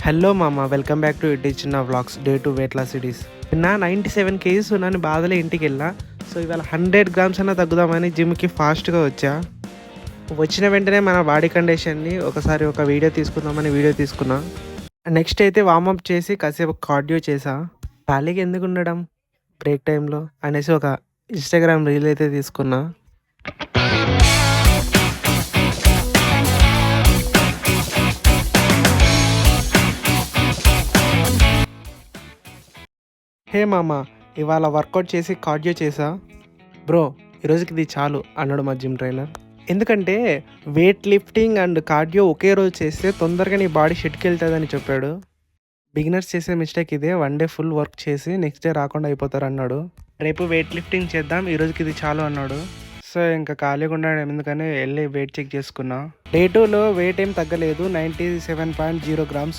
Hello మామ, welcome back to ఇటీ చిన్న vlogs. Day 2 weight loss series. నిన్న 97 కేజీస్ ఉన్నాను, బాధలే ఇంటికి వెళ్ళా. సో ఇవాళ 100 గ్రామ్స్ అన్నా తగ్గుదామని జిమ్కి ఫాస్ట్గా వచ్చా. వచ్చిన వెంటనే మన బాడీ కండిషన్ని ఒకసారి ఒక వీడియో తీసుకుందామని వీడియో తీసుకున్నా. నెక్స్ట్ అయితే వార్మప్ చేసి కాసేపు కార్డియో చేసా. ఖాళీగా ఎందుకు ఉండడం బ్రేక్ టైంలో అనేసి ఒక ఇన్స్టాగ్రామ్ రీల్ అయితే తీసుకున్నా. హే మామ, ఇవాళ వర్కౌట్ చేసి కార్డియో చేసా బ్రో, ఈరోజుకి ఇది చాలు అన్నాడు మా జిమ్ ట్రైనర్. ఎందుకంటే వెయిట్ లిఫ్టింగ్ అండ్ కార్డియో ఒకే రోజు చేస్తే తొందరగా నీ బాడీ షెడ్కి వెళ్తుందని చెప్పాడు. బిగినర్స్ చేసే మిస్టేక్ ఇదే, 1 డే ఫుల్ వర్క్ చేసి నెక్స్ట్ డే రాకుండా అయిపోతారు అన్నాడు. రేపు వెయిట్ లిఫ్టింగ్ చేద్దాం, ఈరోజుకి ఇది చాలు అన్నాడు. సో ఇంకా ఖాళీగా ఉండడం ఎందుకని వెళ్ళి వెయిట్ చెక్ చేసుకున్నా. డే 2లో వెయిట్ ఏం తగ్గలేదు, 97.0 గ్రామ్స్